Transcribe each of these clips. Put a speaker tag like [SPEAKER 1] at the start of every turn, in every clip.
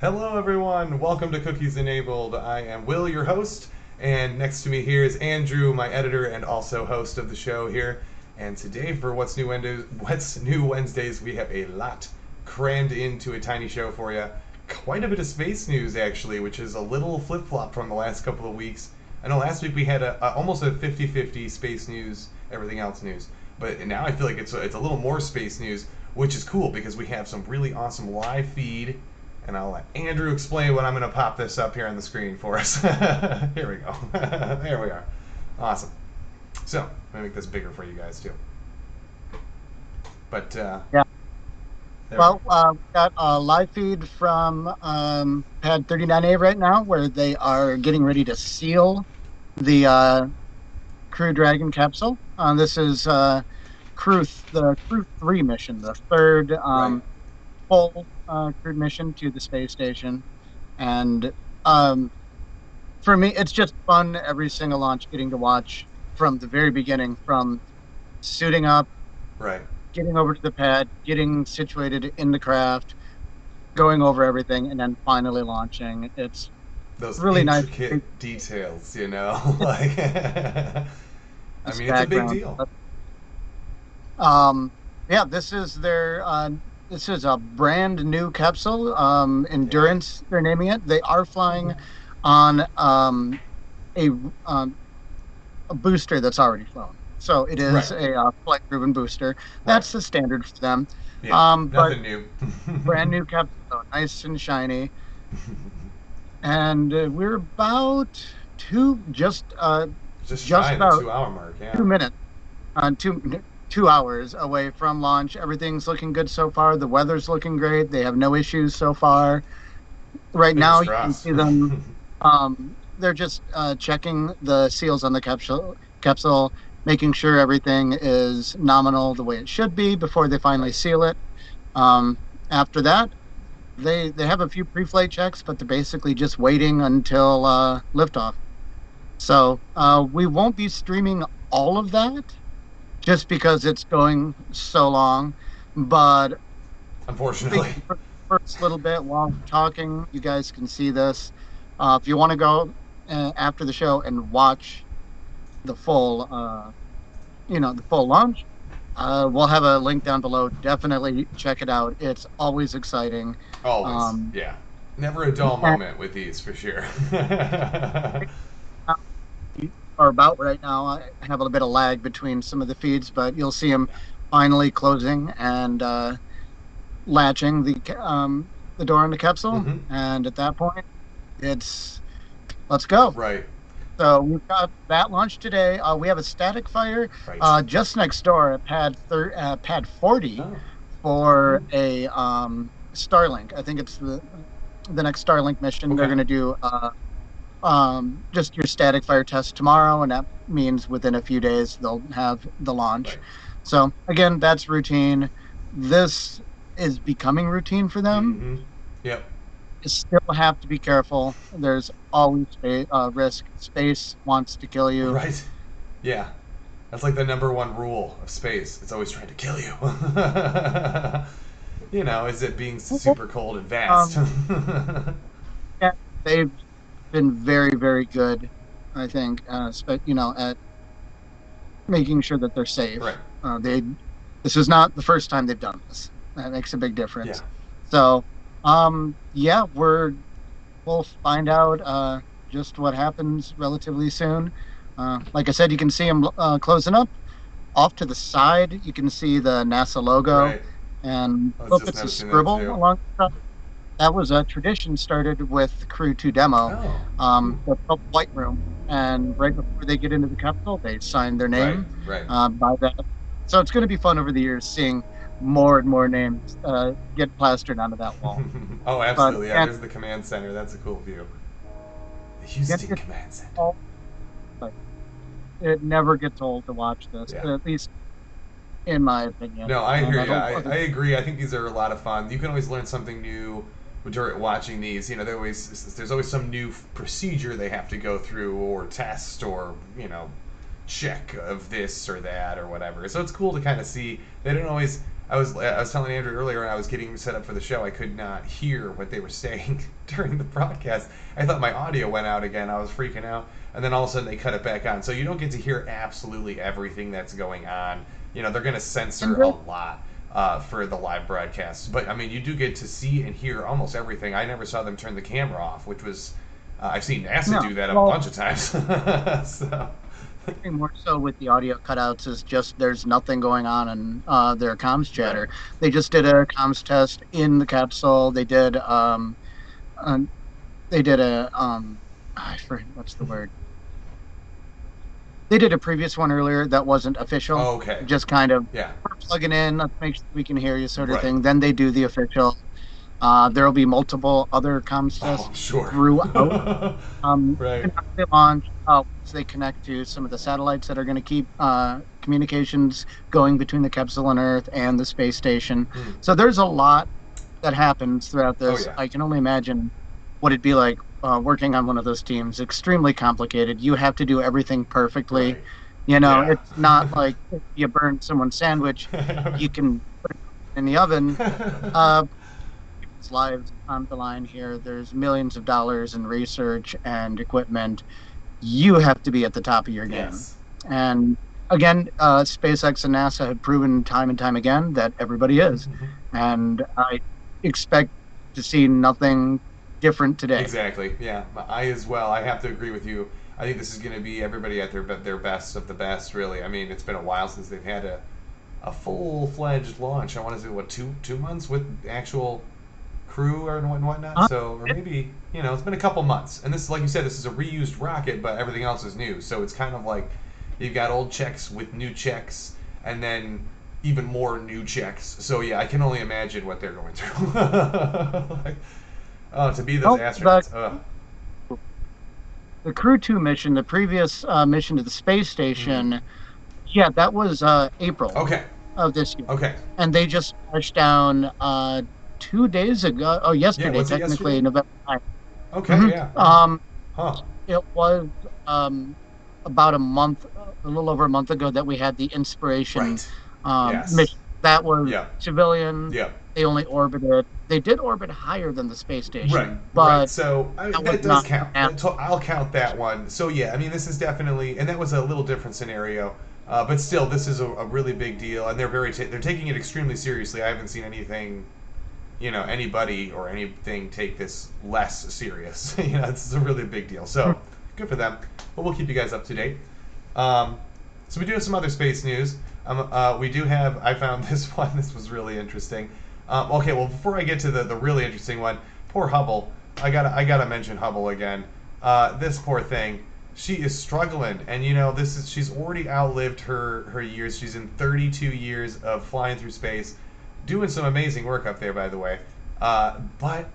[SPEAKER 1] Hello everyone, welcome to Cookies Enabled. I am Will, your host, and next to me here is Andrew, my editor and also host of the show here. And today for What's New Wednesdays, we have a lot crammed into a tiny show for you. Quite a bit of space news actually, which is a little flip-flop from the last couple of weeks. I know last week we had almost a 50-50 space news, everything else news. But now I feel like it's a little more space news, which is cool because we have some really awesome live feed. And I'll let Andrew explain what I'm going to pop this up here on the screen for us. Here we go. There we are. Awesome. So, I'm going to make this bigger for you guys, too. But,
[SPEAKER 2] yeah. Well, we've got a live feed from Pad 39A right now, where they are getting ready to seal the Crew Dragon capsule. This is the Crew 3 mission, the third full crewed mission to the space station. And for me, it's just fun every single launch getting to watch from the very beginning, from suiting up, getting over to the pad, getting situated in the craft, going over everything, and then finally launching. It's
[SPEAKER 1] those
[SPEAKER 2] really
[SPEAKER 1] intricate
[SPEAKER 2] nice
[SPEAKER 1] details, you know. Like, I mean, it's a big deal.
[SPEAKER 2] Yeah, this is their this is a brand new capsule, Endurance. They're naming it. They are flying on a booster that's already flown. So it is a flight-proven booster. That's the standard for them.
[SPEAKER 1] Yeah, nothing new.
[SPEAKER 2] Brand new capsule, nice and shiny. And we're about just about
[SPEAKER 1] 2 hour mark. Yeah.
[SPEAKER 2] 2 minutes, 2 hours away from launch. Everything's looking good so far. The weather's looking great. They have no issues so far. Right now, you can see them they're just checking the seals on the capsule, making sure everything is nominal the way it should be before they finally seal it. After that, they have a few pre-flight checks, but they're basically just waiting until liftoff. So we won't be streaming all of that just because it's going so long. But
[SPEAKER 1] unfortunately,
[SPEAKER 2] for the first little bit while we're talking, you guys can see this. If you want to go after the show and watch the full, the full launch, we'll have a link down below. Definitely check it out. It's always exciting.
[SPEAKER 1] Always, yeah. Never a dull moment with these, for sure.
[SPEAKER 2] Or about right now, I have a little bit of lag between some of the feeds, but you'll see them finally closing and latching the door on the capsule. And at that point, it's let's go.
[SPEAKER 1] Right.
[SPEAKER 2] So we've got that launch today. We have a static fire just next door at pad 40 for a Starlink. I think it's the next Starlink mission. They're going to do just your static fire test tomorrow, and that means within a few days they'll have the launch. So again, that's routine. This is becoming routine for them.
[SPEAKER 1] Yep.
[SPEAKER 2] You still have to be careful. There's always risk. Space wants to kill you.
[SPEAKER 1] Right. Yeah. That's like the #1 rule of space. It's always trying to kill you. Is it being super cold and vast?
[SPEAKER 2] Yeah, they've been very, very good, I think, at making sure that they're safe.
[SPEAKER 1] Right.
[SPEAKER 2] This is not the first time they've done this. That makes a big difference.
[SPEAKER 1] Yeah.
[SPEAKER 2] So, we'll find out just what happens relatively soon. Like I said, you can see them closing up. Off to the side, you can see the NASA logo,
[SPEAKER 1] Right.
[SPEAKER 2] and look, it's a scribble along the side. That was a tradition started with the Crew 2 demo, the flight room, and right before they get into the capsule, they sign their name by that. So it's going to be fun over the years seeing more and more names get plastered onto that wall.
[SPEAKER 1] Oh, absolutely. There's the command center. That's a cool view. The Houston Command Center.
[SPEAKER 2] It never gets old to watch this, at least in my opinion.
[SPEAKER 1] No, I hear you. I agree. I think these are a lot of fun. You can always learn something new during watching these. There's always some new procedure they have to go through or test or, check of this or that or whatever. So it's cool to kind of see. They don't always... I was telling Andrew earlier when I was getting set up for the show, I could not hear what they were saying during the broadcast. I thought my audio went out again. I was freaking out. And then all of a sudden they cut it back on. So you don't get to hear absolutely everything that's going on. They're going to censor a lot for the live broadcast. But, you do get to see and hear almost everything. I never saw them turn the camera off, which was... I've seen NASA do that a bunch of times. So...
[SPEAKER 2] More so with the audio cutouts is just there's nothing going on in their comms chatter. They just did a comms test in the capsule. They did I forget what's the word. They did a previous one earlier that wasn't official.
[SPEAKER 1] Oh, okay.
[SPEAKER 2] Just kind of plugging in, let's make sure we can hear you, sort of thing. Then they do the official. There will be multiple other comms tests throughout. They launch. They connect to some of the satellites that are going to keep communications going between the capsule and Earth and the space station. So there's a lot that happens throughout this. I can only imagine what it'd be like working on one of those teams. Extremely complicated. You have to do everything perfectly. It's not like if you burn someone's sandwich, you can put it in the oven. Lives on the line here. There's millions of dollars in research and equipment. You have to be at the top of your game. And again, SpaceX and NASA have proven time and time again that everybody is. And I expect to see nothing different today.
[SPEAKER 1] Exactly. Yeah, I as well. I have to agree with you. I think this is going to be everybody at their best of the best, really. It's been a while since they've had a full-fledged launch. I want to say, two months with actual crew and whatnot, or maybe it's been a couple months. And this, like you said, this is a reused rocket, but everything else is new. So it's kind of like you've got old checks with new checks, and then even more new checks. So yeah, I can only imagine what they're going through. To be those astronauts.
[SPEAKER 2] the Crew 2 mission, the previous mission to the space
[SPEAKER 1] Hmm.
[SPEAKER 2] station, yeah, that was April
[SPEAKER 1] Okay.
[SPEAKER 2] of this year.
[SPEAKER 1] Okay.
[SPEAKER 2] And they just touched down 2 days ago, oh,
[SPEAKER 1] Yeah.
[SPEAKER 2] yesterday,
[SPEAKER 1] Was it yesterday?
[SPEAKER 2] technically, November 9th.
[SPEAKER 1] Okay.
[SPEAKER 2] Mhm.
[SPEAKER 1] Yeah. Wow. Huh.
[SPEAKER 2] It was about a month, a little over a month ago, that we had the Inspiration
[SPEAKER 1] Right.
[SPEAKER 2] mission.
[SPEAKER 1] Yes.
[SPEAKER 2] That was
[SPEAKER 1] Yeah.
[SPEAKER 2] civilian.
[SPEAKER 1] Yeah.
[SPEAKER 2] They only orbited. They did orbit higher than the space
[SPEAKER 1] Right,
[SPEAKER 2] station,
[SPEAKER 1] right.
[SPEAKER 2] but
[SPEAKER 1] So
[SPEAKER 2] that was
[SPEAKER 1] that does
[SPEAKER 2] not
[SPEAKER 1] count.
[SPEAKER 2] NASA.
[SPEAKER 1] I'll count that one. So yeah, I mean, this is definitely, and that was a little different scenario, but still, this is a really big deal, and they're taking it extremely seriously. I haven't seen anything, anybody or anything take this less serious. This is a really big deal. So good for them. But we'll keep you guys up to date. Um, so we do have some other space news. We do have. I found this one. This was really interesting. Okay, well, before I get to the really interesting one, poor Hubble. I gotta mention Hubble again. This poor thing. She is struggling, and she's already outlived her years. She's in 32 years of flying through space, doing some amazing work up there, by the way. But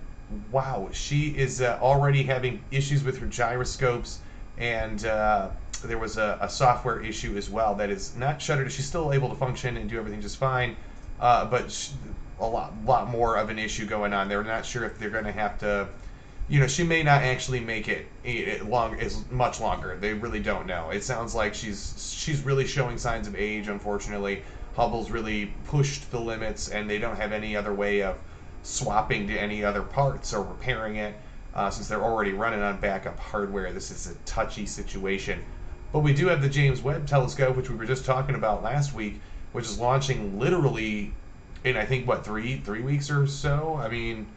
[SPEAKER 1] wow, she is already having issues with her gyroscopes, and there was a software issue as well that is not shuttered. She's still able to function and do everything just fine, but a lot more of an issue going on. They're not sure if they're going to have to. She may not actually make it as much longer. They really don't know. It sounds like she's really showing signs of age. Unfortunately, Hubble's really pushed the limits, and they don't have any other way of swapping to any other parts or repairing it, since they're already running on backup hardware. This is a touchy situation. But we do have the James Webb Telescope, which we were just talking about last week, which is launching literally in, I think, what, 3 weeks or so. I mean,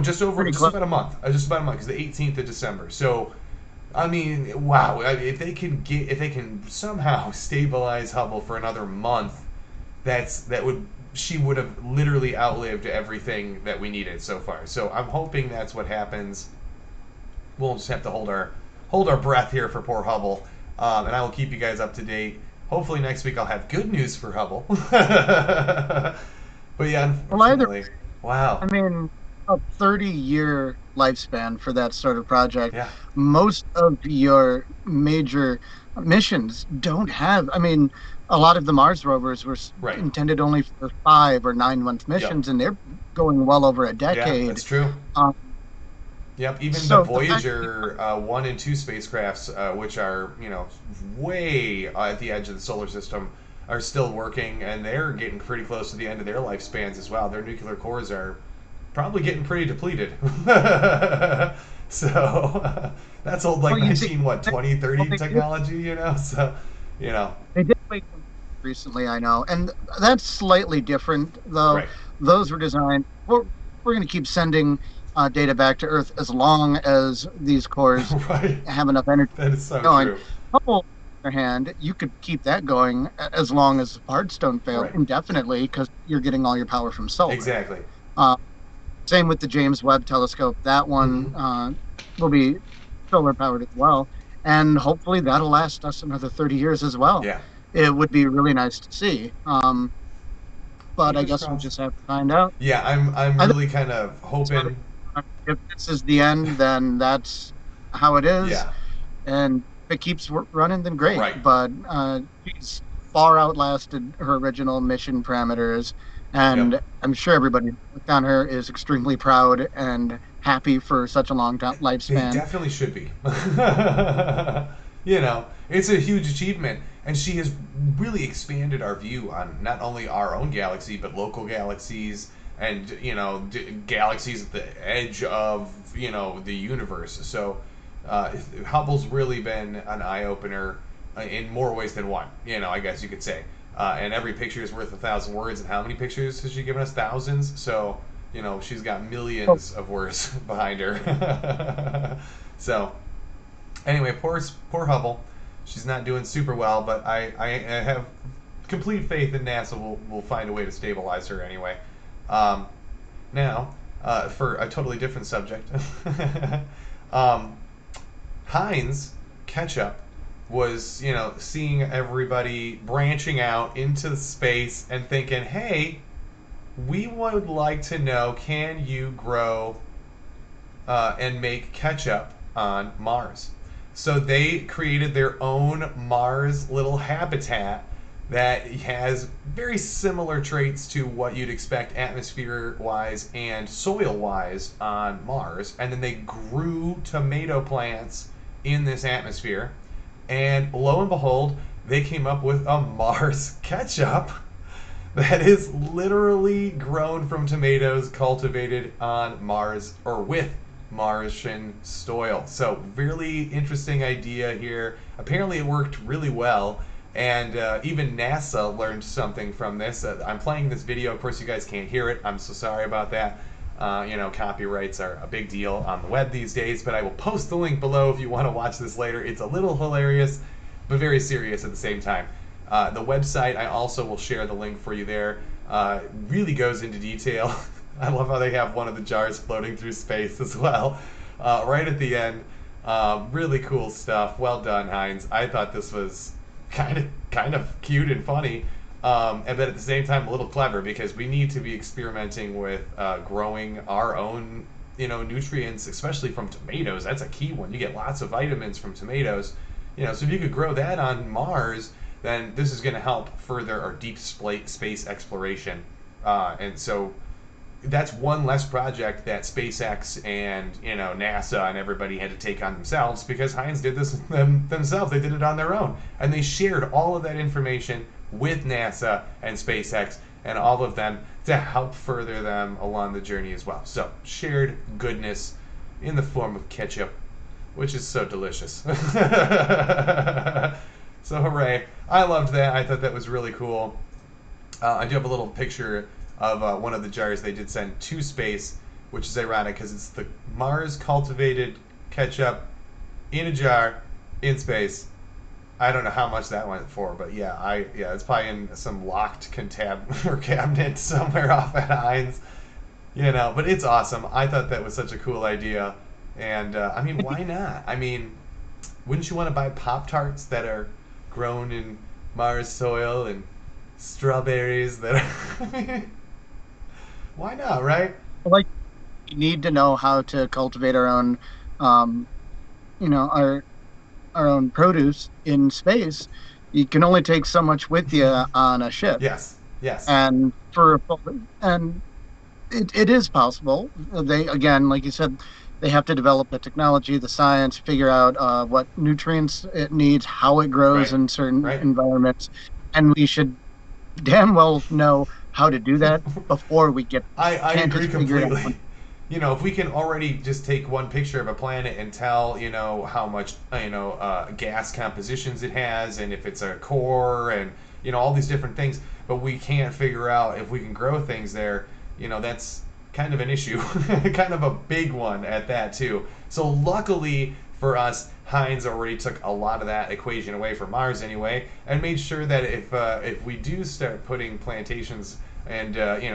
[SPEAKER 1] just
[SPEAKER 2] Pretty
[SPEAKER 1] just
[SPEAKER 2] close.
[SPEAKER 1] about a month. Just about a month, because the 18th of December. So, I mean, wow. If they can somehow stabilize Hubble for another month, she would have literally outlived everything that we needed so far. So I'm hoping that's what happens. We'll just have to hold our breath here for poor Hubble, and I will keep you guys up to date. Hopefully next week I'll have good news for Hubble. But yeah,
[SPEAKER 2] Well, either,
[SPEAKER 1] unfortunately, wow.
[SPEAKER 2] I mean, a 30-year lifespan for that sort of project.
[SPEAKER 1] Yeah,
[SPEAKER 2] Most of your major missions don't have, I mean, a lot of the Mars rovers were
[SPEAKER 1] right.
[SPEAKER 2] intended only for 5 or 9 month
[SPEAKER 1] Yep.
[SPEAKER 2] missions, and they're going well over a
[SPEAKER 1] Yeah,
[SPEAKER 2] decade.
[SPEAKER 1] that's true.
[SPEAKER 2] Um,
[SPEAKER 1] Yep, even the
[SPEAKER 2] so the fact that
[SPEAKER 1] Voyager 1 and 2 spacecrafts, which are, way at the edge of the solar system, are still working, and they're getting pretty close to the end of their lifespans as well. Their nuclear cores are probably getting pretty depleted. So that's old, like
[SPEAKER 2] well, you see,
[SPEAKER 1] 20,
[SPEAKER 2] well,
[SPEAKER 1] 30 technology, So,
[SPEAKER 2] they did wake them recently, I know, and that's slightly different, though.
[SPEAKER 1] right,
[SPEAKER 2] Those were designed. We're going to keep sending data back to Earth as long as these cores
[SPEAKER 1] right.
[SPEAKER 2] have enough energy
[SPEAKER 1] That is so
[SPEAKER 2] going.
[SPEAKER 1] true.
[SPEAKER 2] Hubble, on the other hand, you could keep that going as long as the parts don't fail
[SPEAKER 1] Right.
[SPEAKER 2] indefinitely, because you're getting all your power from solar.
[SPEAKER 1] Exactly.
[SPEAKER 2] Uh, Same with the James Webb Telescope. That one
[SPEAKER 1] Hmm.
[SPEAKER 2] will be solar powered as well, and hopefully that'll last us another 30 years as well.
[SPEAKER 1] Yeah.
[SPEAKER 2] It would be really nice to see. But I
[SPEAKER 1] Fingers
[SPEAKER 2] guess we'll
[SPEAKER 1] crossed.
[SPEAKER 2] just have to find out.
[SPEAKER 1] Yeah, I'm
[SPEAKER 2] I
[SPEAKER 1] really kind of hoping.
[SPEAKER 2] If this is the end, then that's how it is.
[SPEAKER 1] Yeah.
[SPEAKER 2] And if it keeps running, then great.
[SPEAKER 1] Right.
[SPEAKER 2] But she's far outlasted her original mission parameters, and
[SPEAKER 1] Yep.
[SPEAKER 2] I'm sure everybody who looked on her is extremely proud and happy for such a long
[SPEAKER 1] They
[SPEAKER 2] lifespan.
[SPEAKER 1] definitely should be. It's a huge achievement, and she has really expanded our view on not only our own galaxy, but local galaxies, and galaxies at the edge of the universe. So Hubble's really been an eye opener in more ways than one. I guess you could say. And every picture is worth 1,000 words. And how many pictures has she given us? Thousands. So she's got millions of words behind her. So anyway, poor Hubble. She's not doing super well, but I have complete faith in NASA will find a way to stabilize her anyway. Now, for a totally different subject, Heinz Ketchup was, seeing everybody branching out into space and thinking, hey, we would like to know, can you grow and make ketchup on Mars? So they created their own Mars little habitat that has very similar traits to what you'd expect atmosphere wise and soil wise on Mars. And then they grew tomato plants in this atmosphere. And lo and behold, they came up with a Mars ketchup that is literally grown from tomatoes cultivated on Mars or with Martian soil. So, really interesting idea here. Apparently, it worked really well. And even NASA learned something from this. I'm playing this video. Of course, you guys can't hear it. I'm so sorry about that. Copyrights are a big deal on the web these days. But I will post the link below if you want to watch this later. It's a little hilarious, but very serious at the same time. The website, I also will share the link for you there. Really goes into detail. I love how they have one of the jars floating through space as well, right at the end. Really cool stuff. Well done, Heinz. I thought this was kind of cute and funny, but at the same time a little clever, because we need to be experimenting with growing our own, nutrients, especially from tomatoes. That's a key one. You get lots of vitamins from tomatoes. So if you could grow that on Mars, then this is going to help further our deep space exploration. And so that's one less project that SpaceX and NASA and everybody had to take on themselves, because Heinz did this themselves. They did it on their own, and they shared all of that information with NASA and SpaceX and all of them to help further them along the journey as well. So shared goodness in the form of ketchup, which is so delicious. So hooray. I loved that. I thought that was really cool. I do have a little picture of one of the jars they did send to space, which is ironic because it's the Mars cultivated ketchup in a jar in space. I don't know how much that went for, but it's probably in some locked cabinet somewhere off at Heinz. But it's awesome. I thought that was such a cool idea. And why not? Wouldn't you want to buy Pop-Tarts that are grown in Mars soil and strawberries that are... Why not, right?
[SPEAKER 2] Like, we need to know how to cultivate our own, our own produce in space. You can only take so much with you on a ship.
[SPEAKER 1] Yes.
[SPEAKER 2] And it is possible. They, again, like you said, they have to develop the technology, the science, figure out what nutrients it needs, how it grows in certain environments, and we should damn well know how to do that before we get.
[SPEAKER 1] I agree completely. If we can already just take one picture of a planet and tell, how much, gas compositions it has, and if it's a core, and all these different things, but we can't figure out if we can grow things there, that's kind of an issue, kind of a big one at that too. So luckily for us, Heinz already took a lot of that equation away from Mars anyway, and made sure that if we do start putting plantations and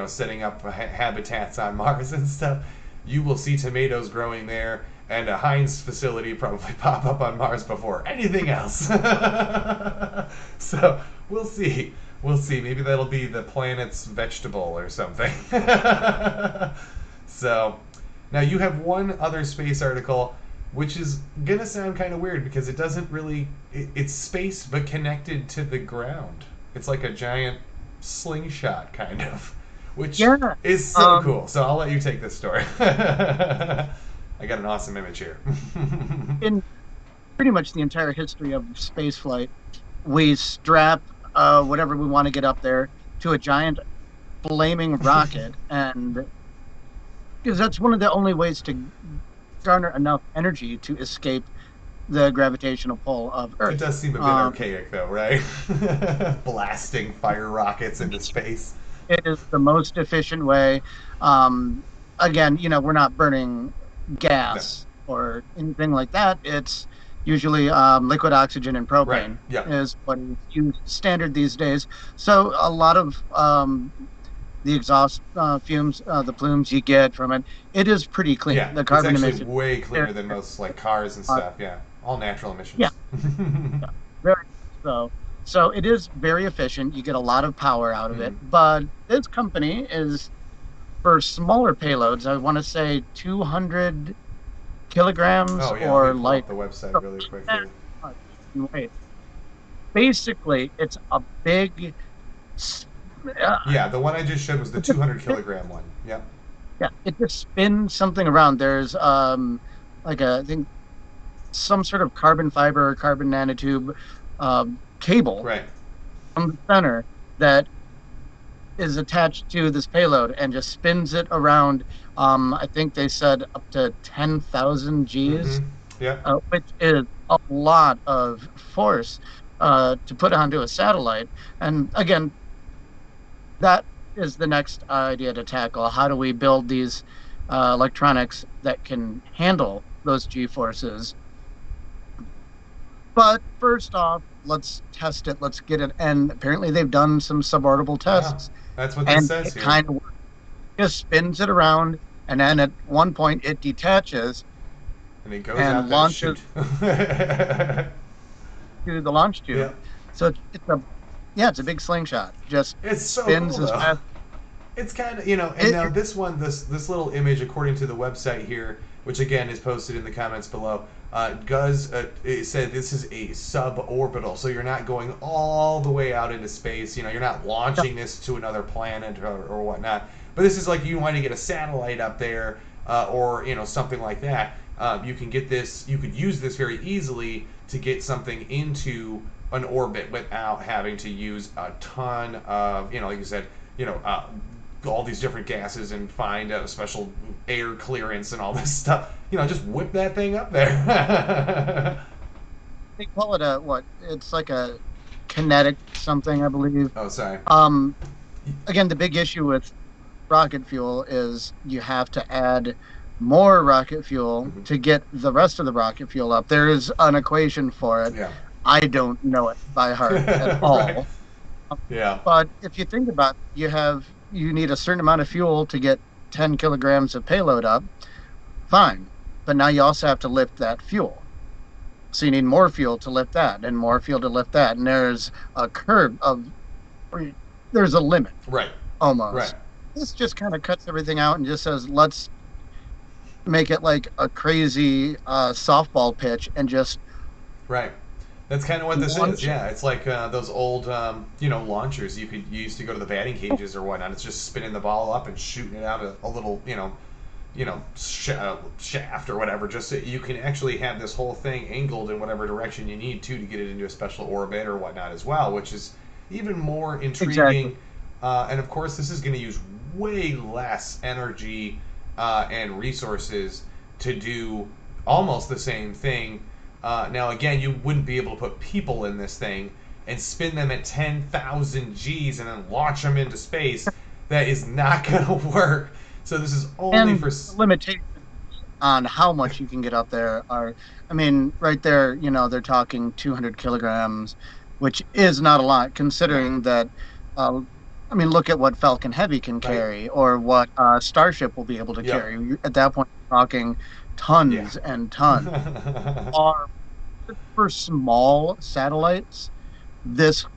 [SPEAKER 1] setting up habitats on Mars and stuff, you will see tomatoes growing there, and a Heinz facility probably pop up on Mars before anything else. So we'll see. Maybe that'll be the planet's vegetable or something. So now you have one other space article, which is gonna sound kind of weird because it doesn't really. It's space but connected to the ground. It's like a giant slingshot kind of, which is so cool. So I'll let you take this story. I got an awesome image here.
[SPEAKER 2] In pretty much the entire history of spaceflight, we strap whatever we want to get up there to a giant flaming rocket, and because that's one of the only ways to garner enough energy to escape the gravitational pull of Earth.
[SPEAKER 1] It does seem a bit archaic, though, right? Blasting fire rockets into space.
[SPEAKER 2] It is the most efficient way. Again, we're not burning gas or anything like that. It's usually liquid oxygen and propane is what is used standard these days. So a lot of the exhaust fumes, the plumes you get from it, it is pretty clean.
[SPEAKER 1] Yeah,
[SPEAKER 2] the carbon
[SPEAKER 1] it's actually
[SPEAKER 2] emissions
[SPEAKER 1] way cleaner than most cars and stuff. All natural emissions.
[SPEAKER 2] Yeah, very so. So it is very efficient. You get a lot of power out of it. But this company is, for smaller payloads, I want to say 200 kilograms
[SPEAKER 1] Oh yeah, let
[SPEAKER 2] or
[SPEAKER 1] me pull
[SPEAKER 2] light.
[SPEAKER 1] up the website really quickly.
[SPEAKER 2] Wait. Basically, it's a big.
[SPEAKER 1] Yeah, the one I just showed was the
[SPEAKER 2] It just,
[SPEAKER 1] 200 kilogram one. Yep.
[SPEAKER 2] yeah, it just spins something around. There's like I think some sort of carbon fiber or carbon nanotube cable
[SPEAKER 1] Right.
[SPEAKER 2] from the center that is attached to this payload and just spins it around. I think they said up to 10,000 Gs,
[SPEAKER 1] Mm-hmm. Yep.
[SPEAKER 2] which is a lot of force to put onto a satellite. And again, that is the next idea to tackle. How do we build these electronics that can handle those G forces? But first off, let's test it. Let's get it. And apparently, they've done some suborbital
[SPEAKER 1] Yeah,
[SPEAKER 2] tests,
[SPEAKER 1] that's what this
[SPEAKER 2] and
[SPEAKER 1] says
[SPEAKER 2] it
[SPEAKER 1] here.
[SPEAKER 2] kind of just spins it around, and then at one point it detaches
[SPEAKER 1] And it goes
[SPEAKER 2] and
[SPEAKER 1] out there to
[SPEAKER 2] launches
[SPEAKER 1] shoot.
[SPEAKER 2] to the launch tube.
[SPEAKER 1] Yeah.
[SPEAKER 2] So it's a big slingshot. Just
[SPEAKER 1] It's so
[SPEAKER 2] spins
[SPEAKER 1] cool
[SPEAKER 2] as
[SPEAKER 1] though.
[SPEAKER 2] fast.
[SPEAKER 1] It's kind of, and now this one, this little image, according to the website here, which again is posted in the comments below, it said this is a suborbital, so you're not going all the way out into space. You're not launching this to another planet or whatnot. But this is like you want to get a satellite up there, or something like that. You can get this. You could use this very easily to get something into an orbit without having to use a ton of, like you said, all these different gases and find a special air clearance and all this stuff. Just whip that thing up there.
[SPEAKER 2] They call it what? It's like a kinetic something, I believe.
[SPEAKER 1] Oh, sorry.
[SPEAKER 2] Again, the big issue with rocket fuel is you have to add more rocket fuel to get the rest of the rocket fuel up. There is an equation for it.
[SPEAKER 1] Yeah.
[SPEAKER 2] I don't know it by heart at all.
[SPEAKER 1] Yeah.
[SPEAKER 2] But if you think about it, you need a certain amount of fuel to get 10 kilograms of payload up. Fine. But now you also have to lift that fuel. So you need more fuel to lift that and more fuel to lift that. And there's a there's a limit.
[SPEAKER 1] Right.
[SPEAKER 2] Almost.
[SPEAKER 1] Right.
[SPEAKER 2] This just kind of cuts everything out and just says, let's make it like a crazy softball pitch and just.
[SPEAKER 1] Right. That's kind of what this
[SPEAKER 2] launch
[SPEAKER 1] is. Yeah, it's like those old, launchers. You used to go to the batting cages or whatnot. It's just spinning the ball up and shooting it out a little, shaft or whatever. Just so you can actually have this whole thing angled in whatever direction you need to get it into a special orbit or whatnot as well, which is even more intriguing.
[SPEAKER 2] Exactly.
[SPEAKER 1] And of course, this is going to use way less energy and resources to do almost the same thing. Now, again, you wouldn't be able to put people in this thing and spin them at 10,000 Gs and then launch them into space. That is not going to work. So this is only for
[SPEAKER 2] limitations on how much you can get up there right there, they're talking 200 kilograms, which is not a lot considering that. Look at what Falcon Heavy can carry, or what Starship will be able to carry. At that point, you're talking tons and tons. Or for small satellites, this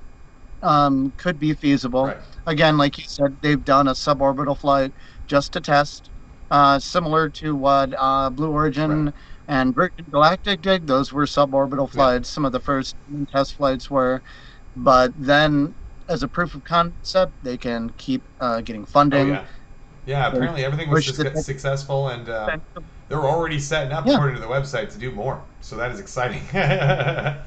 [SPEAKER 2] could be feasible.
[SPEAKER 1] Right.
[SPEAKER 2] Again, like you said, they've done a suborbital flight just to test, similar to what Blue Origin and Virgin Galactic did. Those were suborbital flights. Some of the first test flights were, but then as a proof of concept, they can keep getting funding.
[SPEAKER 1] Oh, yeah, apparently everything was successful, and they're already setting up, according to the website, to do more. So that is exciting. And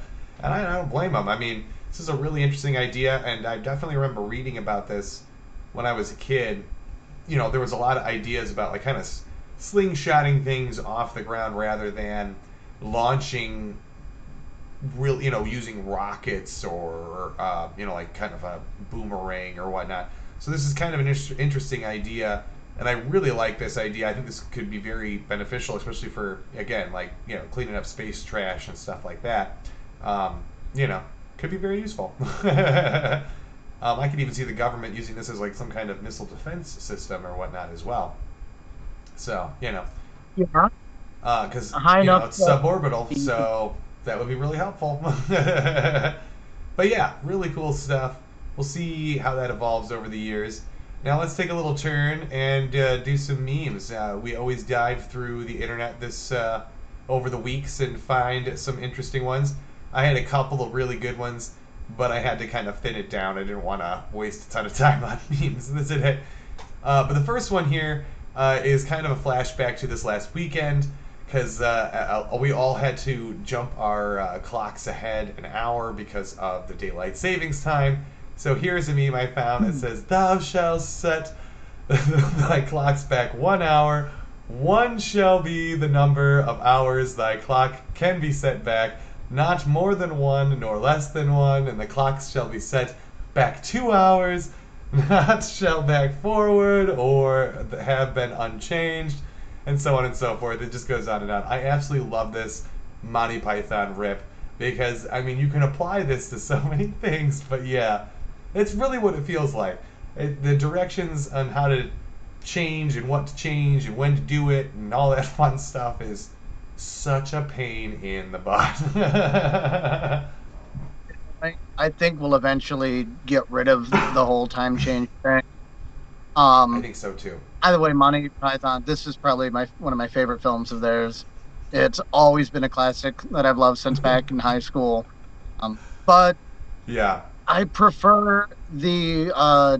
[SPEAKER 1] I don't blame them. I mean, this is a really interesting idea, and I definitely remember reading about this when I was a kid. There was a lot of ideas about like kind of slingshotting things off the ground rather than launching using rockets or like kind of a boomerang or whatnot. So this is kind of an interesting idea, and I really like this idea. I think this could be very beneficial, especially for, again, like cleaning up space trash and stuff like that. Could be very useful. I could even see the government using this as like some kind of missile defense system or whatnot as well. So because it's suborbital, so that would be really helpful. But yeah, really cool stuff. We'll see how that evolves over the years. Now let's take a little turn and do some memes. We always dive through the internet this over the weeks and find some interesting ones. I had a couple of really good ones, but I had to kind of thin it down. I didn't want to waste a ton of time on memes. That's it. But the first one here is kind of a flashback to this last weekend because we all had to jump our clocks ahead an hour because of the daylight savings time. So here's a meme I found that says, "Thou shalt set thy clocks back 1 hour. One shall be the number of hours thy clock can be set back, not more than one, nor less than one, and the clocks shall be set back 2 hours, not shall back forward, or have been unchanged," and so on and so forth. It just goes on and on. I absolutely love this Monty Python rip because, I mean, you can apply this to so many things, but yeah, it's really what it feels like. The directions on how to change and what to change and when to do it and all that fun stuff is such a pain in the butt.
[SPEAKER 2] I think we'll eventually get rid of the whole time change thing.
[SPEAKER 1] I think so too.
[SPEAKER 2] Either way, Monty Python, this is probably one of my favorite films of theirs. It's always been a classic that I've loved since back in high school. But
[SPEAKER 1] yeah,
[SPEAKER 2] I prefer the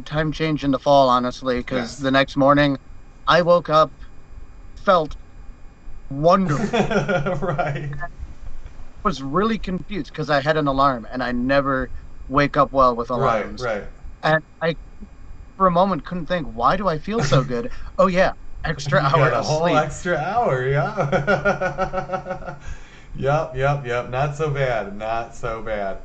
[SPEAKER 2] time change in the fall, honestly, because the next morning I woke up, felt wonderful.
[SPEAKER 1] Right.
[SPEAKER 2] I was really confused because I had an alarm and I never wake up well with alarms.
[SPEAKER 1] Right.
[SPEAKER 2] And I, for a moment, couldn't think, why do I feel so good? Oh, yeah, extra hour
[SPEAKER 1] a
[SPEAKER 2] of
[SPEAKER 1] whole
[SPEAKER 2] sleep.
[SPEAKER 1] extra hour, yeah. Yep. Not so bad.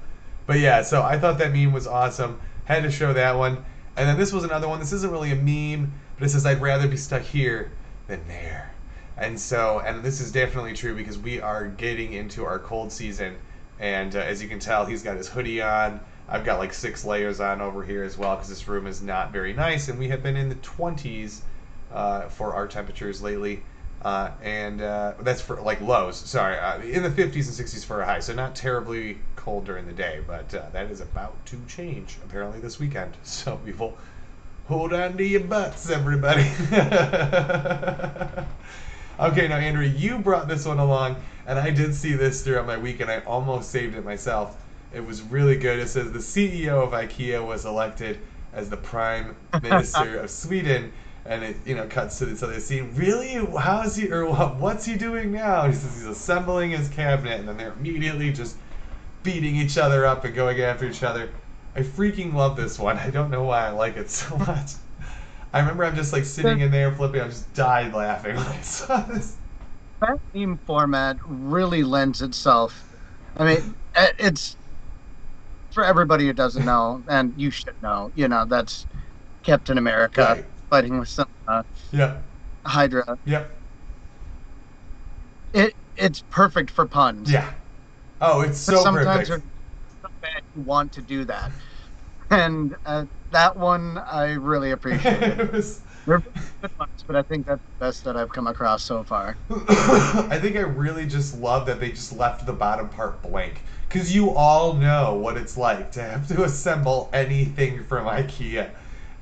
[SPEAKER 1] But yeah, so I thought that meme was awesome. Had to show that one. And then this was another one. This isn't really a meme, but it says, "I'd rather be stuck here than there." And this is definitely true because we are getting into our cold season. And as you can tell, he's got his hoodie on. I've got like 6 layers on over here as well because this room is not very nice. And we have been in the 20s for our temperatures lately. And that's for like lows. Sorry, in the 50s and 60s for a high. So not terribly cold during the day, but that is about to change apparently this weekend. So people, hold on to your butts, everybody. Okay, now Andrew, you brought this one along, and I did see this throughout my week, and I almost saved it myself. It was really good. It says the CEO of IKEA was elected as the Prime Minister of Sweden. And it cuts to this other scene. Really? How is he, or what's he doing now? He says he's assembling his cabinet, and then they're immediately just beating each other up and going after each other. I freaking love this one. I don't know why I like it so much. I remember I'm just like sitting in there flipping. I just died laughing when I saw this.
[SPEAKER 2] That meme format really lends itself. I mean, it's for everybody who doesn't know, and you should know. That's Captain America.
[SPEAKER 1] Right.
[SPEAKER 2] Fighting with some Hydra.
[SPEAKER 1] Yep.
[SPEAKER 2] It's perfect for puns.
[SPEAKER 1] Yeah. Oh, it's so
[SPEAKER 2] sometimes
[SPEAKER 1] perfect.
[SPEAKER 2] So bad you want to do that, and that one I really appreciate. They're good ones, but I think that's the best that I've come across so far.
[SPEAKER 1] I think I really just love that they just left the bottom part blank. Because you all know what it's like to have to assemble anything from IKEA.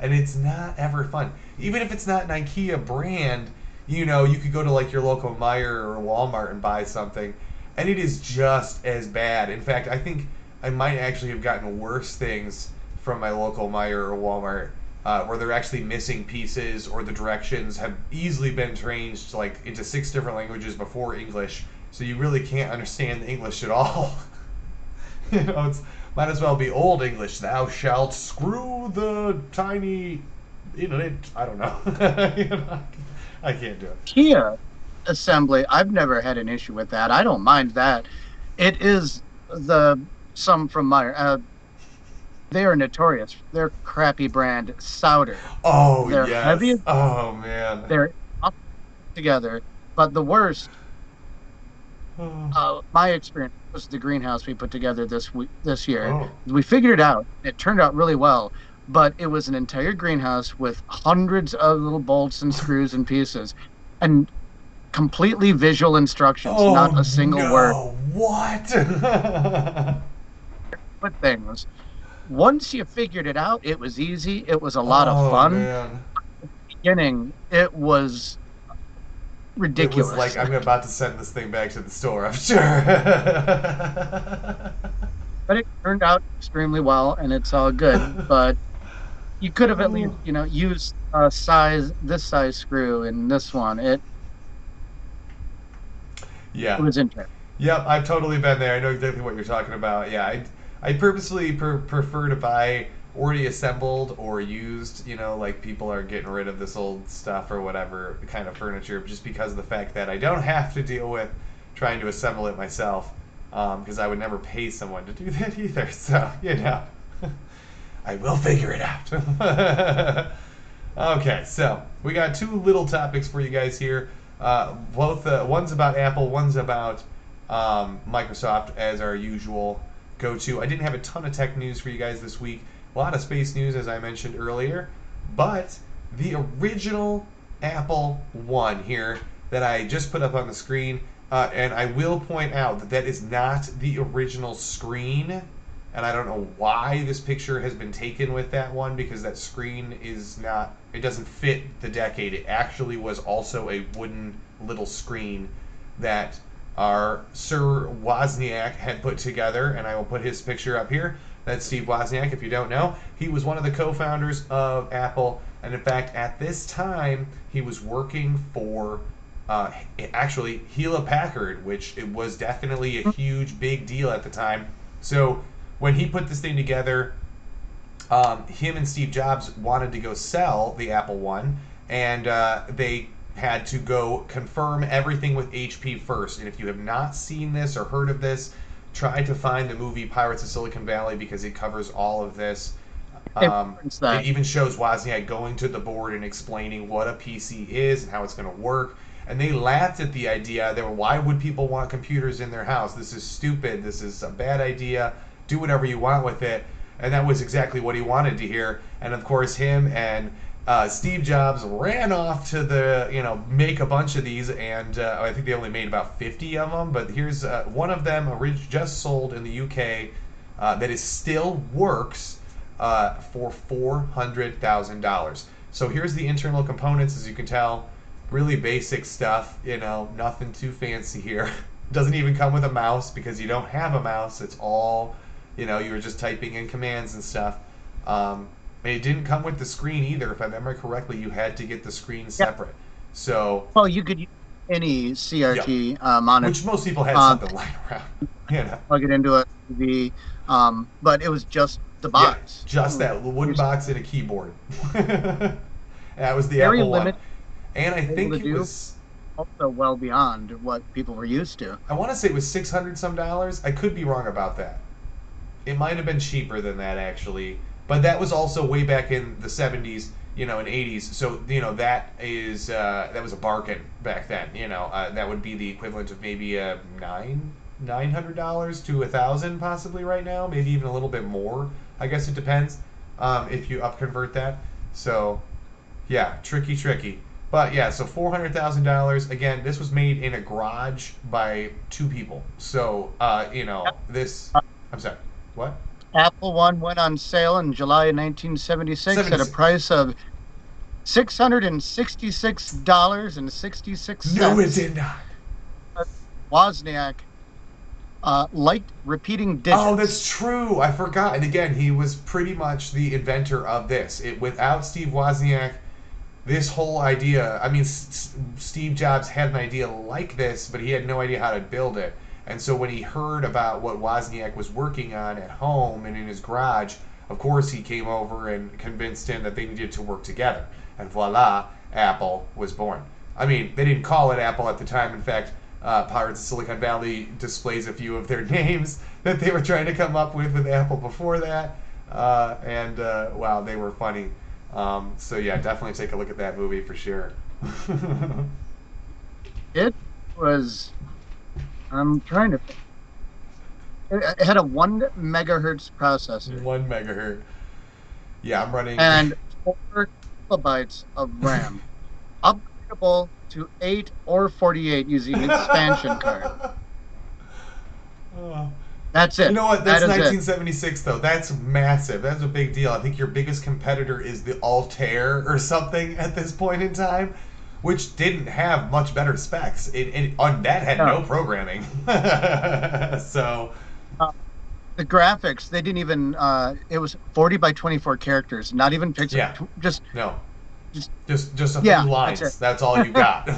[SPEAKER 1] And it's not ever fun. Even if it's not an IKEA brand, you could go to like your local Meijer or Walmart and buy something, and it is just as bad. In fact, I think I might actually have gotten worse things from my local Meijer or Walmart, where they're actually missing pieces, or the directions have easily been changed like into 6 different languages before English, so you really can't understand English at all. It's might as well be Old English. Thou shalt screw the tiny, I don't know. I can't do it.
[SPEAKER 2] Kia assembly, I've never had an issue with that. I don't mind that. It is some from Meijer. They are notorious. Their crappy brand, Souter.
[SPEAKER 1] Oh,
[SPEAKER 2] they're
[SPEAKER 1] yes.
[SPEAKER 2] Heavy.
[SPEAKER 1] Oh, man.
[SPEAKER 2] They're up together. But the worst, my experience was the greenhouse we put together this year.
[SPEAKER 1] Oh.
[SPEAKER 2] We figured it out. It turned out really well, but it was an entire greenhouse with hundreds of little bolts and screws and pieces, and completely visual instructions, not a single word.
[SPEAKER 1] What?
[SPEAKER 2] But things. Once you figured it out, it was easy. It was a lot of fun.
[SPEAKER 1] Man.
[SPEAKER 2] At the beginning, it was
[SPEAKER 1] It was like,
[SPEAKER 2] ridiculous.
[SPEAKER 1] I'm about to send this thing back to the store, I'm sure.
[SPEAKER 2] But it turned out extremely well, and it's all good. But you could have at least, used this size screw in this one. It
[SPEAKER 1] Yeah.
[SPEAKER 2] was interesting.
[SPEAKER 1] Yep, I've totally been there. I know exactly what you're talking about. Yeah, I purposely prefer to buy already assembled or used, like people are getting rid of this old stuff or whatever kind of furniture, just because of the fact that I don't have to deal with trying to assemble it myself, because I would never pay someone to do that either. So, I will figure it out. Okay, so we got two little topics for you guys here. Both one's about Apple, one's about Microsoft, as our usual go-to. I didn't have a ton of tech news for you guys this week. A lot of space news, as I mentioned earlier, but the original Apple One here that I just put up on the screen, and I will point out that that is not the original screen, and I don't know why this picture has been taken with that one, because that screen is not, it doesn't fit the decade. It actually was also a wooden little screen that our Sir Wozniak had put together, and I will put his picture up here. That's Steve Wozniak, if you don't know. He was one of the co-founders of Apple, and in fact, at this time, he was working for, actually, Hewlett-Packard, which it was definitely a huge, big deal at the time. So when he put this thing together, him and Steve Jobs wanted to go sell the Apple One, and they had to go confirm everything with HP first. And if you have not seen this or heard of this, try to find the movie Pirates of Silicon Valley, because it covers all of this. It even shows Wozniak going to the board and explaining what a PC is and how it's going to work. And they laughed at the idea. They were, why would people want computers in their house? This is stupid. This is a bad idea. Do whatever you want with it. And that was exactly what he wanted to hear. And of course, him and Steve Jobs ran off to make a bunch of these, and I think they only made about 50 of them, but here's one of them just sold in the UK that is still works for $400,000. So here's the internal components, as you can tell, really basic stuff, nothing too fancy here. Doesn't even come with a mouse, because you don't have a mouse. It's all, you were just typing in commands and stuff. It didn't come with the screen either. If I remember correctly, you had to get the screen separate. So,
[SPEAKER 2] well, you could use any CRT monitor,
[SPEAKER 1] which most people had something lying around.
[SPEAKER 2] Plug it into a TV, but it was just the box.
[SPEAKER 1] Yeah, just that wooden box and a keyboard. That was the
[SPEAKER 2] Very
[SPEAKER 1] Apple
[SPEAKER 2] limited.
[SPEAKER 1] One. And I think it was
[SPEAKER 2] also well beyond what people were used to.
[SPEAKER 1] I want to say it was $600 some. I could be wrong about that. It might have been cheaper than that, actually. But that was also way back in the 70s, and 80s. So, that was a bargain back then. That would be the equivalent of maybe $900 to $1,000 possibly right now. Maybe even a little bit more. I guess it depends if you upconvert that. So, yeah, tricky. But yeah, so $400,000. Again, this was made in a garage by two people. So, this. I'm sorry. What?
[SPEAKER 2] Apple One went on sale in July 1976 at a price of $666.66.
[SPEAKER 1] No, it did not.
[SPEAKER 2] Wozniak liked repeating digits.
[SPEAKER 1] Oh, that's true. I forgot. And again, he was pretty much the inventor of this. Without Steve Wozniak, this whole idea, Steve Jobs had an idea like this, but he had no idea how to build it. And so when he heard about what Wozniak was working on at home and in his garage, of course he came over and convinced him that they needed to work together. And voila, Apple was born. They didn't call it Apple at the time. In fact, Pirates of Silicon Valley displays a few of their names that they were trying to come up with Apple before that. Wow, they were funny. So yeah, definitely take a look at that movie for sure.
[SPEAKER 2] It was... I'm trying to think. It had a 1 megahertz processor.
[SPEAKER 1] 1 megahertz. Yeah, I'm running.
[SPEAKER 2] And 4 kilobytes of RAM. Upgradable to 8 or 48 using an expansion card. That's it.
[SPEAKER 1] You know what? That's 1976, though. That's massive. That's a big deal. I think your biggest competitor is the Altair or something at this point in time. which didn't have much better specs. It on that had no programming. So
[SPEAKER 2] Uh, the graphics, they didn't even. It was 40 by 24 characters, not even pixel.
[SPEAKER 1] yeah,
[SPEAKER 2] Just,
[SPEAKER 1] no,
[SPEAKER 2] just
[SPEAKER 1] just a few
[SPEAKER 2] yeah, that's it.
[SPEAKER 1] lines. That's all you got.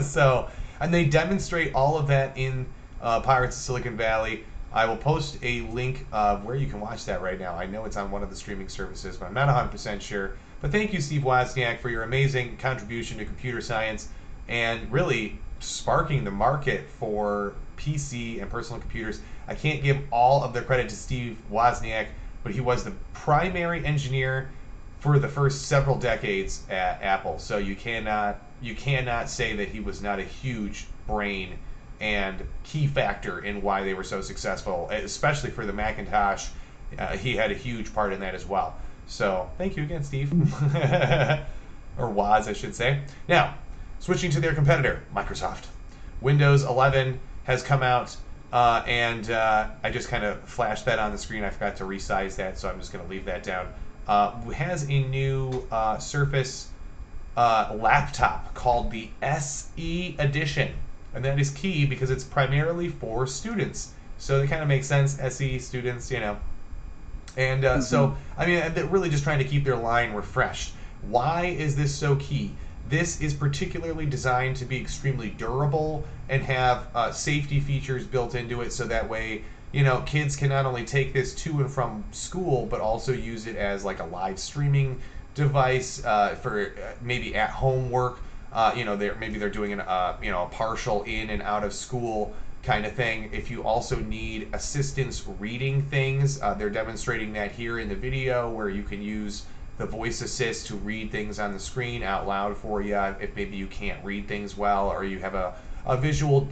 [SPEAKER 1] So, and they demonstrate all of that in Pirates of Silicon Valley. I will post a link of where you can watch that right now. I know it's on one of the streaming services, but I'm not 100% sure. But thank you, Steve Wozniak, for your amazing contribution to computer science and really sparking the market for PC and personal computers. I can't give all of the credit to Steve Wozniak, but he was the primary engineer for the first several decades at Apple. So you cannot say that he was not a huge brain and key factor in why they were so successful, especially for the Macintosh. He had a huge part in that as well. So thank you again, Steve. Or Woz, I should say. Now, switching to their competitor, Microsoft. Windows 11 has come out, and I just kind of flashed that on the screen. I forgot to resize that, so I'm just going to leave that down. Has a new Surface laptop called the SE Edition. And that is key because it's primarily for students. So it kind of makes sense, SE students, you know. And so, I mean, they're really just trying to keep their line refreshed. Why is this so key? This is particularly designed to be extremely durable and have safety features built into it so that way, you know, kids can not only take this to and from school, but also use it as like a live streaming device for maybe at-home work. You know, maybe they're doing a partial in and out of school kind of thing. If you also need assistance reading things, they're demonstrating that here in the video where you can use the voice assist to read things on the screen out loud for you if maybe you can't read things well or you have a visual,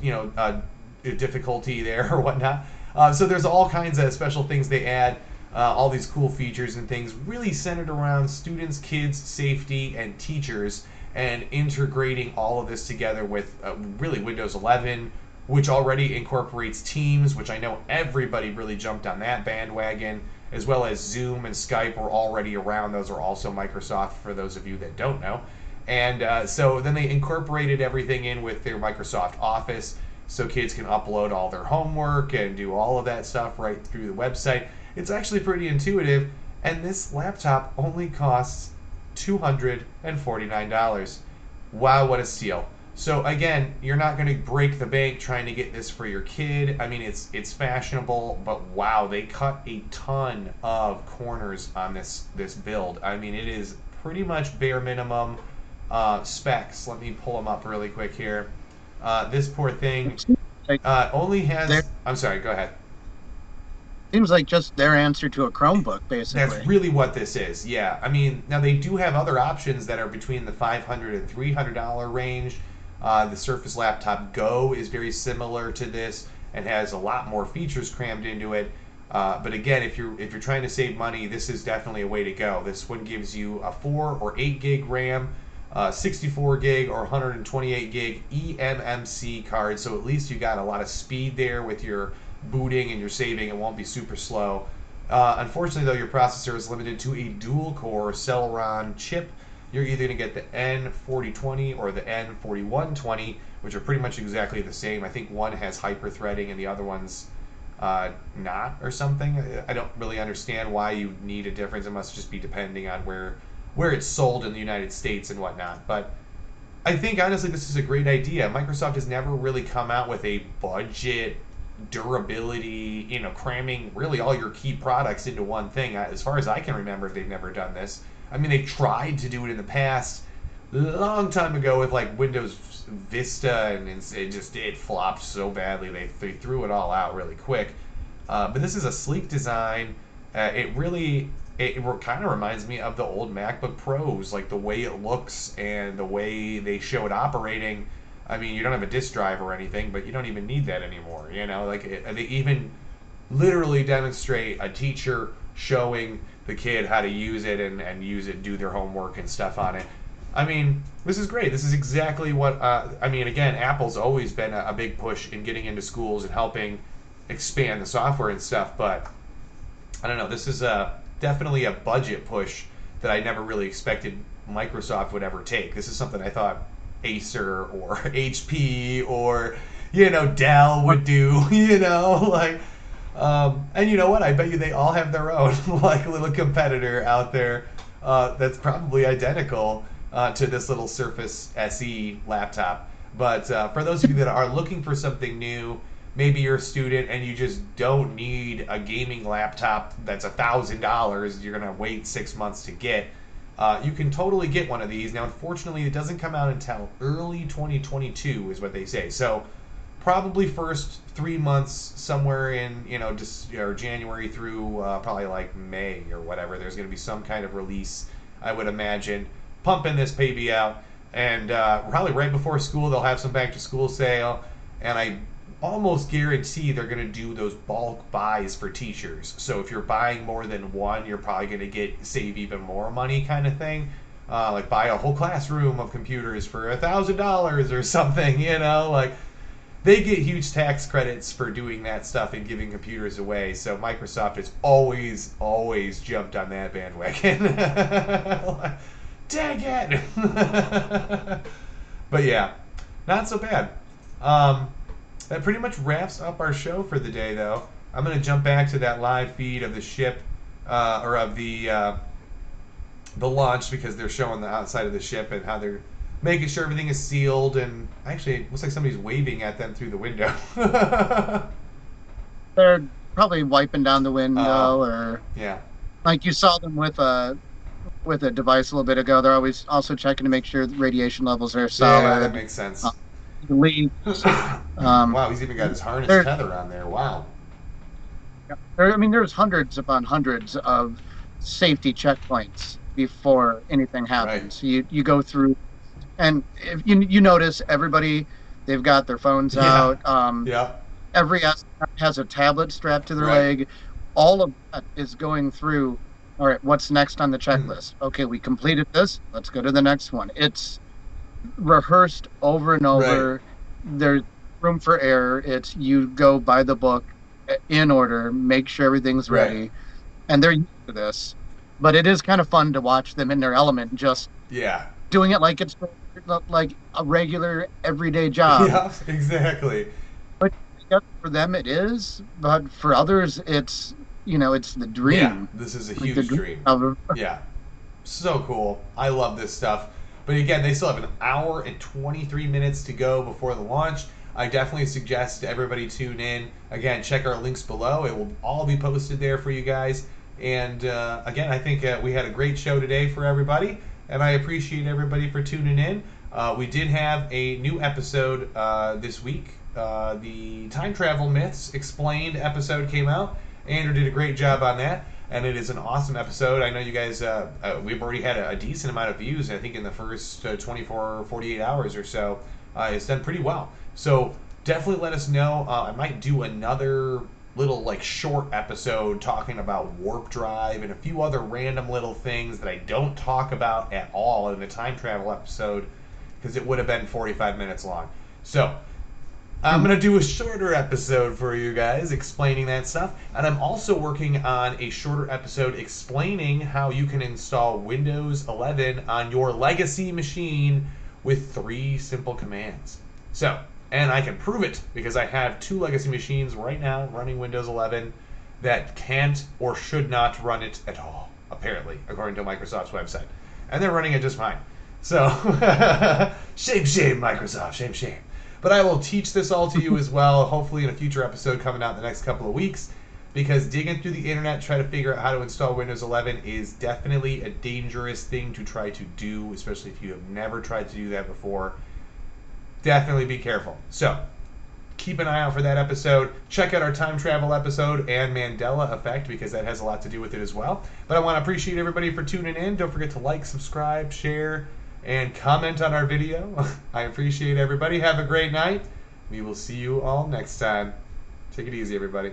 [SPEAKER 1] difficulty there or whatnot. So there's all kinds of special things they add. All these cool features and things really centered around students, kids, safety, and teachers, and integrating all of this together with really Windows 11, which already incorporates Teams, which I know everybody really jumped on that bandwagon, as well as Zoom and Skype were already around. Those are also Microsoft, for those of you that don't know. And so then they incorporated everything in with their Microsoft Office, so kids can upload all their homework and do all of that stuff right through the website. It's actually pretty intuitive, and this laptop only costs $249. Wow, what a steal. So again, you're not going to break the bank trying to get this for your kid. I mean, it's fashionable, but wow, they cut a ton of corners on this build. I mean, it is pretty much bare minimum specs. Let me pull them up really quick here. This poor thing only has... I'm sorry, go ahead.
[SPEAKER 2] Seems like just their answer to a Chromebook, basically.
[SPEAKER 1] That's really what this is, yeah. I mean, now they do have other options that are between the $500 and $300 range. The Surface Laptop Go is very similar to this and has a lot more features crammed into it. But again, if you're trying to save money, this is definitely a way to go. This one gives you a 4 or 8 gig RAM, 64 gig or 128 gig eMMC card, so at least you got a lot of speed there with your booting and your saving. It won't be super slow. Unfortunately, though, your processor is limited to a dual-core Celeron chip. You're either going to get the N4020 or the N4120, which are pretty much exactly the same. I think one has hyper-threading and the other one's not, or something. I don't really understand why you need a difference. It must just be depending on where it's sold in the United States and whatnot. But I think, honestly, this is a great idea. Microsoft has never really come out with a budget durability, cramming really all your key products into one thing. As far as I can remember, they've never done this. I mean, they tried to do it in the past, a long time ago with like Windows Vista, and it flopped so badly. They threw it all out really quick. But this is a sleek design. It kind of reminds me of the old MacBook Pros, like the way it looks and the way they show it operating. I mean, you don't have a disk drive or anything, but you don't even need that anymore. They even literally demonstrate a teacher showing the kid how to use it and use it, do their homework and stuff on it. I mean, this is great. This is exactly what, again, Apple's always been a big push in getting into schools and helping expand the software and stuff, but I don't know, this is definitely a budget push that I never really expected Microsoft would ever take. This is something I thought Acer or HP or, Dell would do, and you know what? I bet you they all have their own like little competitor out there that's probably identical to this little Surface SE laptop. But for those of you that are looking for something new, maybe you're a student and you just don't need a gaming laptop that's $1,000. You're gonna wait 6 months to get. You can totally get one of these. Now, unfortunately, it doesn't come out until early 2022, is what they say. So, probably first 3 months, somewhere in just or January through probably like May or whatever. There's going to be some kind of release, I would imagine, pumping this baby out, and probably right before school they'll have some back to school sale, and I almost guarantee they're going to do those bulk buys for teachers. So if you're buying more than one, you're probably going to save even more money, kind of thing. Like buy a whole classroom of computers for $1,000 or something. Like they get huge tax credits for doing that stuff and giving computers away. So Microsoft has always jumped on that bandwagon. Like, dang it! But yeah, not so bad. That pretty much wraps up our show for the day, though. I'm going to jump back to that live feed of the ship, or of the launch, because they're showing the outside of the ship and how they're making sure everything is sealed. And actually, it looks like somebody's waving at them through the window.
[SPEAKER 2] They're probably wiping down the window, or
[SPEAKER 1] yeah,
[SPEAKER 2] like you saw them with a device a little bit ago. They're always also checking to make sure the radiation levels are solid.
[SPEAKER 1] Yeah, that makes sense. Wow, he's even got his harness tether on there. Wow.
[SPEAKER 2] There's hundreds upon hundreds of safety checkpoints before anything happens. Right. You go through, and if you notice everybody, they've got their phones out. Every astronaut has a tablet strapped to their leg. All of that is going through. All right, what's next on the checklist? Okay, we completed this. Let's go to the next one. It's rehearsed over and over. There's room for error. It's you go by the book in order, make sure everything's ready, and they're used to this. But it is kind of fun to watch them in their element, just doing it like it's like a regular everyday job.
[SPEAKER 1] Yeah, exactly.
[SPEAKER 2] But for them it is, but for others it's it's the dream.
[SPEAKER 1] Yeah, this is a huge dream. Yeah, so cool. I love this stuff. But again, they still have an hour and 23 minutes to go before the launch. I definitely suggest everybody tune in. Again, check our links below. It will all be posted there for you guys. And again, I think we had a great show today for everybody. And I appreciate everybody for tuning in. We did have a new episode this week. The Time Travel Myths Explained episode came out. Andrew did a great job on that. And it is an awesome episode. I know you guys, we've already had a decent amount of views. I think in the first 24, 48 hours or so, it's done pretty well. So definitely let us know. I might do another little short episode talking about warp drive and a few other random little things that I don't talk about at all in the time travel episode, because it would have been 45 minutes long. So I'm going to do a shorter episode for you guys explaining that stuff. And I'm also working on a shorter episode explaining how you can install Windows 11 on your legacy machine with 3 simple commands. So, and I can prove it because I have 2 legacy machines right now running Windows 11 that can't or should not run it at all, apparently, according to Microsoft's website. And they're running it just fine. So, shame, Microsoft, shame. But I will teach this all to you as well, hopefully in a future episode coming out in the next couple of weeks, because digging through the internet trying to figure out how to install Windows 11 is definitely a dangerous thing to try to do, especially if you have never tried to do that before. Definitely be careful. So, keep an eye out for that episode. Check out our time travel episode and Mandela Effect, because that has a lot to do with it as well. But I want to appreciate everybody for tuning in. Don't forget to like, subscribe, share, and comment on our video. I appreciate everybody. Have a great night. We will see you all next time. Take it easy, everybody.